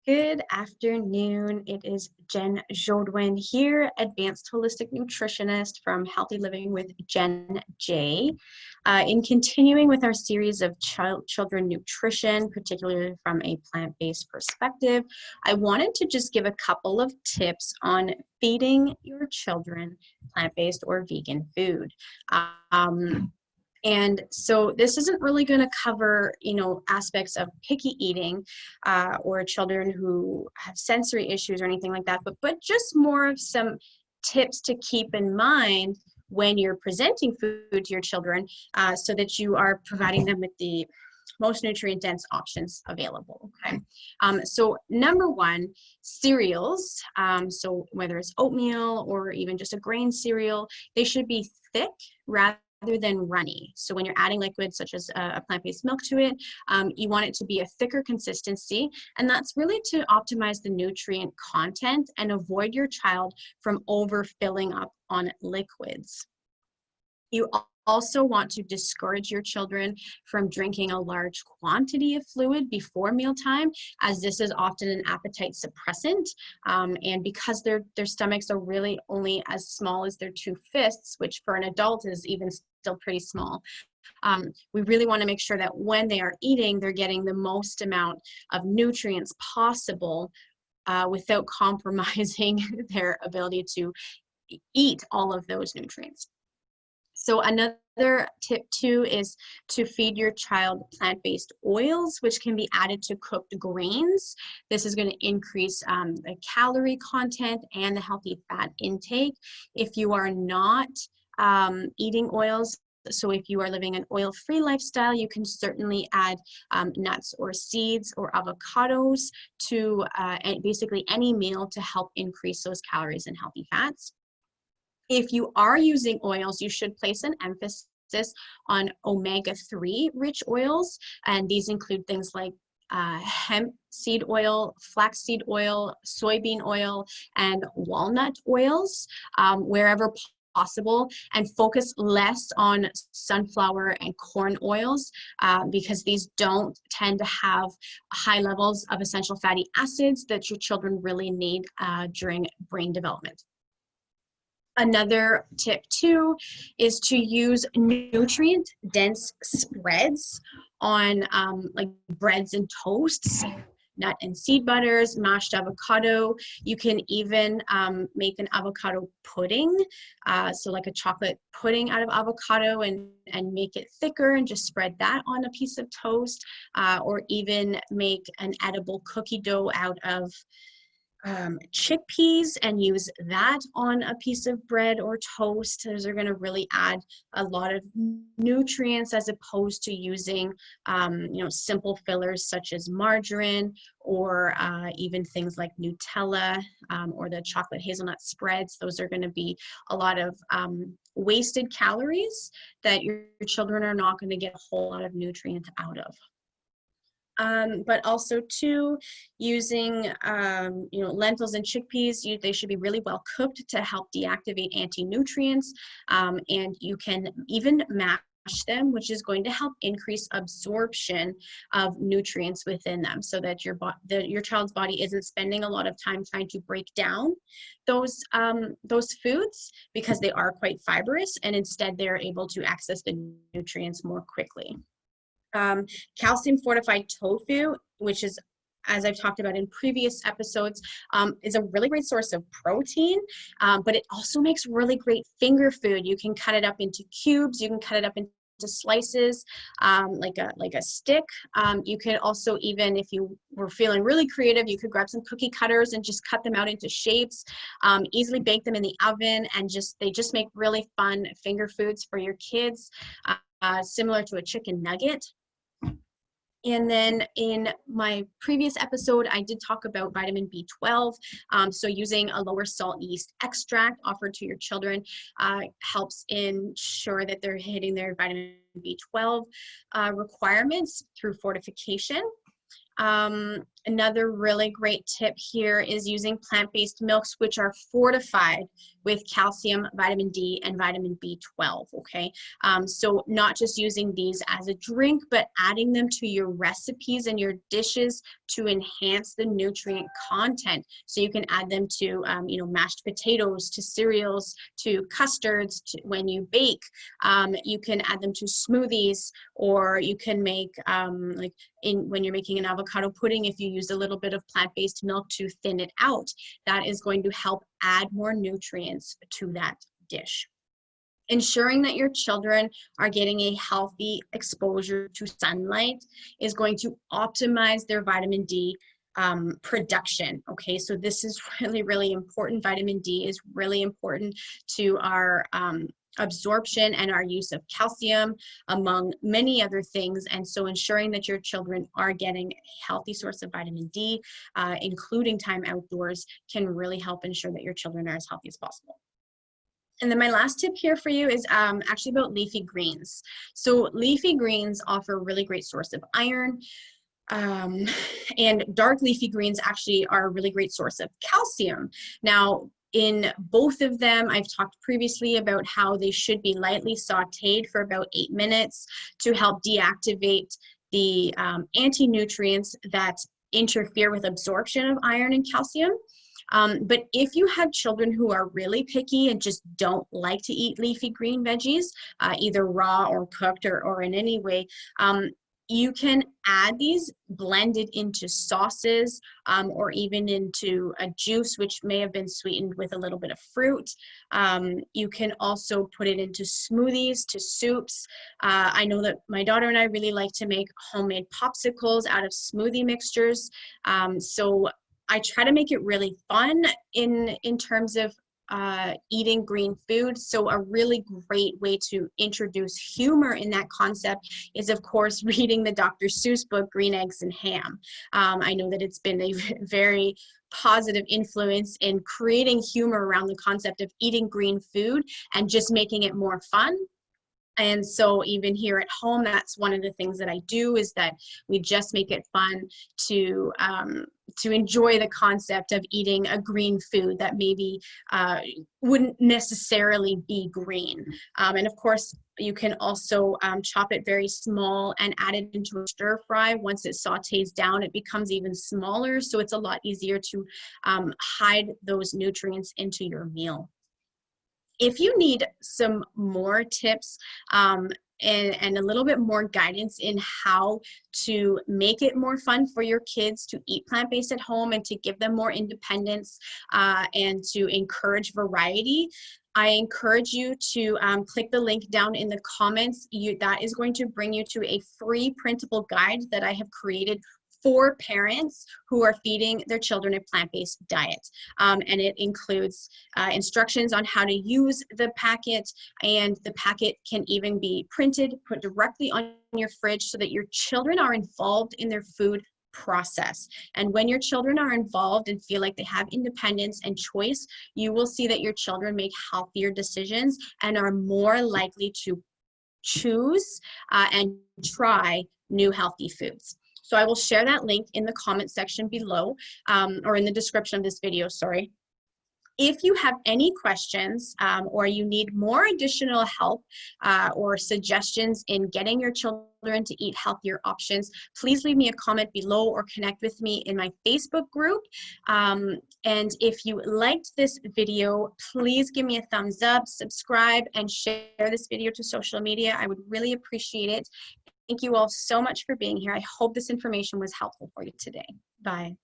Good afternoon. It is Jen Jodwin here, Advanced Holistic Nutritionist from Healthy Living with Jen J. In continuing with our series of children nutrition, particularly from a plant-based perspective, I wanted to just give a couple of tips on feeding your children plant-based or vegan food. And so this isn't really going to cover, aspects of picky eating or children who have sensory issues or anything like that, but just more of some tips to keep in mind when you're presenting food to your children so that you are providing them with the most nutrient-dense options available, okay? So number one, cereals. So whether it's oatmeal or even just a grain cereal, they should be thick rather than runny. So when you're adding liquids such as a plant-based milk to it, you want it to be a thicker consistency, and that's really to optimize the nutrient content and avoid your child from overfilling up on liquids. You also want to discourage your children from drinking a large quantity of fluid before mealtime, as this is often an appetite suppressant. And because their stomachs are really only as small as their two fists, which for an adult is even still pretty small, we really want to make sure that when they are eating, they're getting the most amount of nutrients possible without compromising their ability to eat all of those nutrients. So another tip too is to feed your child plant-based oils, which can be added to cooked grains. This is going to increase the calorie content and the healthy fat intake. If you are not eating oils, so if you are living an oil-free lifestyle, you can certainly add nuts or seeds or avocados to basically any meal to help increase those calories and healthy fats. If you are using oils, you should place an emphasis on omega-3 rich oils, and these include things like hemp seed oil, flaxseed oil, soybean oil, and walnut oils, wherever possible, and focus less on sunflower and corn oils because these don't tend to have high levels of essential fatty acids that your children really need during brain development. Another tip too is to use nutrient-dense spreads on like breads and toasts, nut and seed butters, mashed avocado. You can even make an avocado pudding, so like a chocolate pudding out of avocado and make it thicker and just spread that on a piece of toast, or even make an edible cookie dough out of chickpeas and use that on a piece of bread or toast. Those are going to really add a lot of nutrients as opposed to using simple fillers such as margarine or even things like Nutella or the chocolate hazelnut spreads. Those are going to be a lot of wasted calories that your children are not going to get a whole lot of nutrient out of. But also too, using lentils and chickpeas, they should be really well cooked to help deactivate anti-nutrients, and you can even mash them, which is going to help increase absorption of nutrients within them, so that your child's body isn't spending a lot of time trying to break down those foods because they are quite fibrous, and instead they're able to access the nutrients more quickly. Calcium fortified tofu, which is, as I've talked about in previous episodes, is a really great source of protein, but it also makes really great finger food. You can cut it up into cubes, you can cut it up into slices, like a stick. You could also, even if you were feeling really creative, you could grab some cookie cutters and just cut them out into shapes, easily bake them in the oven, and they just make really fun finger foods for your kids, similar to a chicken nugget. And then in my previous episode, I did talk about vitamin B12. So using a lower salt yeast extract offered to your children helps ensure that they're hitting their vitamin B12 requirements through fortification. Another really great tip here is using plant-based milks, which are fortified with calcium, vitamin D, and vitamin B12, okay? So not just using these as a drink, but adding them to your recipes and your dishes to enhance the nutrient content. So you can add them to, mashed potatoes, to cereals, to custards, when you bake. You can add them to smoothies, or you can make, when you're making an avocado pudding, if you use a little bit of plant-based milk to thin it out, that is going to help add more nutrients to that dish. Ensuring that your children are getting a healthy exposure to sunlight is going to optimize their vitamin D production. Okay, so this is really, really important. Vitamin D is really important to our absorption and our use of calcium, among many other things. And so ensuring that your children are getting a healthy source of vitamin D, including time outdoors, can really help ensure that your children are as healthy as possible. And then my last tip here for you is actually about leafy greens. So leafy greens offer a really great source of iron. And dark leafy greens actually are a really great source of calcium. Now, in both of them, I've talked previously about how they should be lightly sauteed for about 8 minutes to help deactivate the anti-nutrients that interfere with absorption of iron and calcium. But if you have children who are really picky and just don't like to eat leafy green veggies, either raw or cooked or in any way, you can add these blended into sauces or even into a juice, which may have been sweetened with a little bit of fruit. You can also put it into smoothies, to soups. I know that my daughter and I really like to make homemade popsicles out of smoothie mixtures. So I try to make it really fun in terms of eating green food. So a really great way to introduce humor in that concept is, of course, reading the Dr. Seuss book, Green Eggs and Ham. I know that it's been a very positive influence in creating humor around the concept of eating green food and just making it more fun. And so even here at home, that's one of the things that I do, is that we just make it fun to enjoy the concept of eating a green food that maybe wouldn't necessarily be green. And of course, you can also chop it very small and add it into a stir fry. Once it sautés down, it becomes even smaller, so it's a lot easier to hide those nutrients into your meal. If you need some more tips and a little bit more guidance in how to make it more fun for your kids to eat plant-based at home and to give them more independence and to encourage variety, I encourage you to click the link down in the comments. That is going to bring you to a free printable guide that I have created for parents who are feeding their children a plant-based diet. And it includes instructions on how to use the packet, and the packet can even be printed, put directly on your fridge so that your children are involved in their food process. And when your children are involved and feel like they have independence and choice, you will see that your children make healthier decisions and are more likely to choose and try new healthy foods. So I will share that link in the comment section below, or in the description of this video, sorry. If you have any questions or you need more additional help or suggestions in getting your children to eat healthier options, please leave me a comment below or connect with me in my Facebook group. And if you liked this video, please give me a thumbs up, subscribe, and share this video to social media. I would really appreciate it. Thank you all so much for being here. I hope this information was helpful for you today. Bye.